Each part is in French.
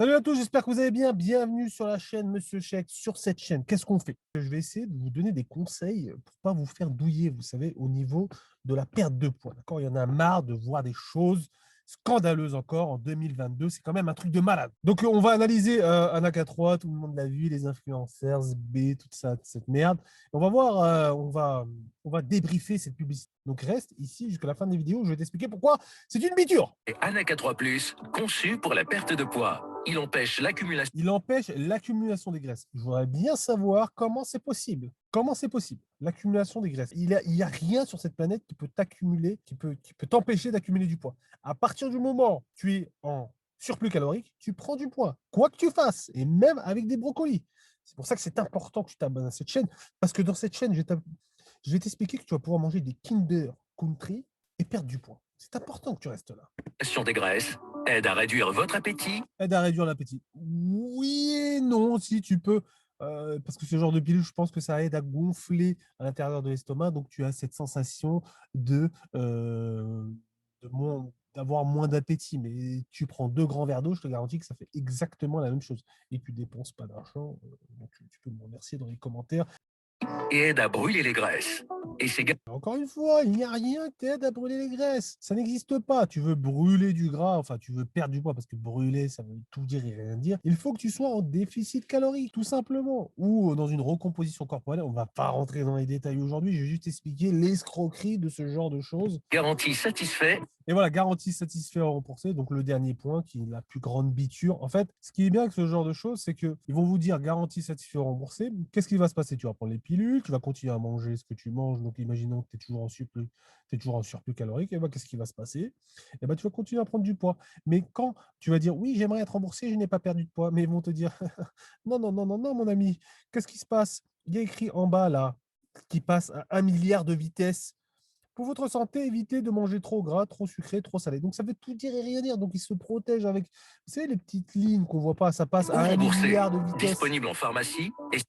Salut à tous, j'espère que vous allez bien. Bienvenue sur la chaîne Monsieur Shake. Sur cette chaîne, qu'est-ce qu'on fait? Je vais essayer de vous donner des conseils pour pas vous faire douiller, vous savez, au niveau de la perte de poids. D'accord? Il y en a marre de voir des choses scandaleuses encore en 2022. C'est quand même un truc de malade. Donc, on va analyser Anaka 3, tout le monde l'a vu, les influenceurs, B, toute cette merde. On va voir, on va débriefer cette publicité. Donc, reste ici jusqu'à la fin de la vidéo. Je vais t'expliquer pourquoi c'est une biture. Et Anaca 3 Plus, conçu pour la perte de poids. Il empêche l'accumulation. Il empêche l'accumulation des graisses. Je voudrais bien savoir comment c'est possible. Comment c'est possible, l'accumulation des graisses? Il y a rien sur cette planète qui peut t'accumuler, qui peut t'empêcher d'accumuler du poids. À partir du moment où tu es en surplus calorique, tu prends du poids, quoi que tu fasses, et même avec des brocolis. C'est pour ça que c'est important que tu t'abonnes à cette chaîne, parce que dans cette chaîne, je vais t'expliquer que tu vas pouvoir manger des Kinder Country et perdre du poids. C'est important que tu restes là. Des graisses aide à réduire votre appétit. Aide à réduire l'appétit. Oui et non, si tu peux, parce que ce genre de pilule, je pense que ça aide à gonfler à l'intérieur de l'estomac, donc tu as cette sensation d'avoir moins d'appétit. Mais tu prends 2 grands verres d'eau, je te garantis que ça fait exactement la même chose. Et tu dépenses pas d'argent, donc tu peux me remercier dans les commentaires. Et aide à brûler les graisses. Et c'est Encore une fois, il n'y a rien qui t'aide à brûler les graisses. Ça n'existe pas. Tu veux brûler du gras, enfin, tu veux perdre du poids, parce que brûler, ça veut tout dire et rien dire. Il faut que tu sois en déficit calorique, tout simplement. Ou dans une recomposition corporelle. On ne va pas rentrer dans les détails aujourd'hui. Je vais juste expliquer l'escroquerie de ce genre de choses. garantie satisfait. Et voilà, garantie satisfait ou remboursé. Donc, le dernier point, qui est la plus grande biture. En fait, ce qui est bien avec ce genre de choses, c'est qu'ils vont vous dire garantie satisfait ou remboursé. Qu'est-ce qui va se passer? Tu vas prendre les pilules, tu vas continuer à manger ce que tu manges. Donc, imaginons que tu es toujours en surplus calorique. Et ben, qu'est-ce qui va se passer? Et ben, tu vas continuer à prendre du poids. Mais quand tu vas dire oui, j'aimerais être remboursé, je n'ai pas perdu de poids. Mais ils vont te dire non, non, non, non, non, mon ami, qu'est-ce qui se passe? Il y a écrit en bas là, qui passe à 1 milliard de vitesse. Pour votre santé, évitez de manger trop gras, trop sucré, trop salé. Donc, ça veut tout dire et rien dire. Donc, ils se protègent avec, vous savez, les petites lignes qu'on ne voit pas. Ça passe Ou à 1 remboursé. milliard de vitesse. Disponible en pharmacie. Et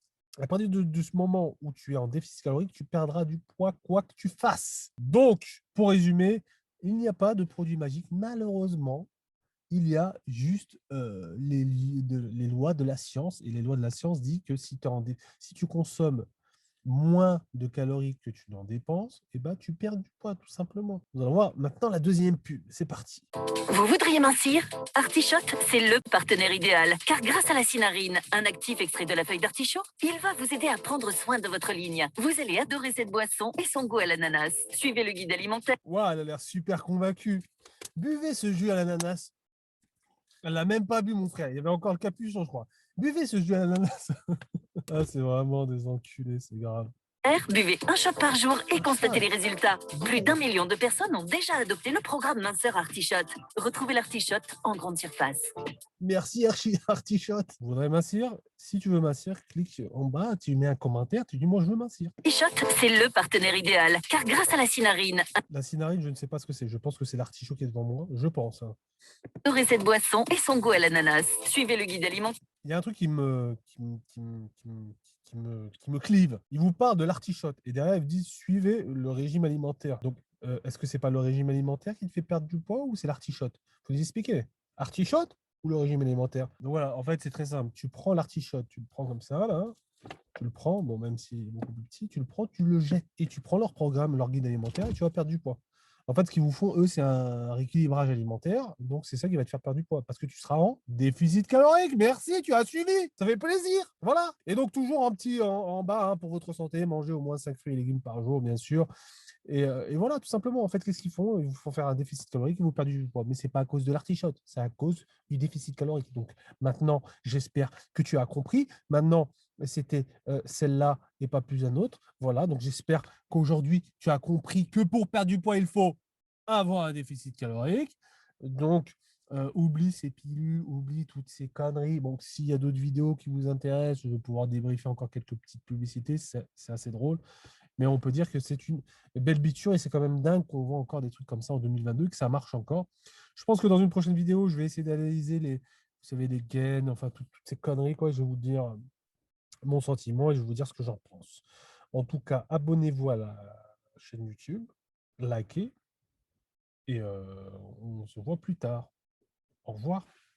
À partir de ce moment où tu es en déficit calorique, tu perdras du poids quoi que tu fasses. Donc, pour résumer, il n'y a pas de produit magique. Malheureusement, il y a juste les lois de la science. Et les lois de la science disent que si tu consommes moins de calories que tu n'en dépenses, et ben, tu perds du poids, tout simplement. Nous allons voir maintenant la deuxième pub. C'est parti. Vous voudriez mincir? Artichote, c'est le partenaire idéal. Car grâce à la cinarine, un actif extrait de la feuille d'artichaut, il va vous aider à prendre soin de votre ligne. Vous allez adorer cette boisson et son goût à l'ananas. Suivez le guide alimentaire. Waouh, elle a l'air super convaincue. Buvez ce jus à l'ananas. Elle l'a même pas bu, mon frère. Il y avait encore le capuchon, je crois. Buvez ce jus à l'ananas. Ah, c'est vraiment des enculés, c'est grave. Buvez un shot par jour et constatez les résultats. Plus d'1 million de personnes ont déjà adopté le programme minceur Artichote. Retrouvez l'Artichote en grande surface. Merci Artichote. Vous voudrez mincir? Si tu veux mincir, clique en bas, tu mets un commentaire, tu dis moi je veux mincir. Artichote, c'est le partenaire idéal. Car grâce à la cinarine, La cinarine, je ne sais pas ce que c'est. Je pense que c'est l'artichaut qui est devant moi. Je pense. Hein. adorez cette boisson et son goût à l'ananas. Suivez le guide alimentaire. Il y a un truc qui me clive. Il vous parle de l'artichote et derrière, il vous dit suivez le régime alimentaire. Donc, est-ce que c'est pas le régime alimentaire qui te fait perdre du poids ou c'est l'artichote? Il faut nous expliquer. Artichote ou le régime alimentaire? Donc voilà, en fait, c'est très simple. Tu prends l'artichote, tu le prends comme ça, là. Tu le prends, bon, même s'il est beaucoup plus petit, tu le prends, tu le jettes et tu prends leur programme, leur guide alimentaire et tu vas perdre du poids. En fait, ce qu'ils vous font, eux, c'est un rééquilibrage alimentaire. Donc, c'est ça qui va te faire perdre du poids parce que tu seras en déficit calorique. Merci, tu as suivi. Ça fait plaisir. Voilà. Et donc, toujours un petit en bas hein, pour votre santé, manger au moins 5 fruits et légumes par jour, bien sûr. Et voilà, tout simplement. En fait, qu'est-ce qu'ils font? Ils vous font faire un déficit calorique et vous perdez du poids. Mais ce n'est pas à cause de l'artichote, c'est à cause du déficit calorique. Donc, maintenant, j'espère que tu as compris. Maintenant, c'était celle-là et pas plus un autre. Voilà, donc j'espère qu'aujourd'hui, tu as compris que pour perdre du poids, il faut avoir un déficit calorique. Donc, oublie ces pilules, oublie toutes ces conneries. Bon, s'il y a d'autres vidéos qui vous intéressent, je vais pouvoir débriefer encore quelques petites publicités. C'est assez drôle. Mais on peut dire que c'est une belle biture et c'est quand même dingue qu'on voit encore des trucs comme ça en 2022, que ça marche encore. Je pense que dans une prochaine vidéo, je vais essayer d'analyser vous savez, les gains, enfin, toutes ces conneries, quoi. Je vais vous dire mon sentiment et je vais vous dire ce que j'en pense. En tout cas, abonnez-vous à la chaîne YouTube, likez et on se voit plus tard. Au revoir.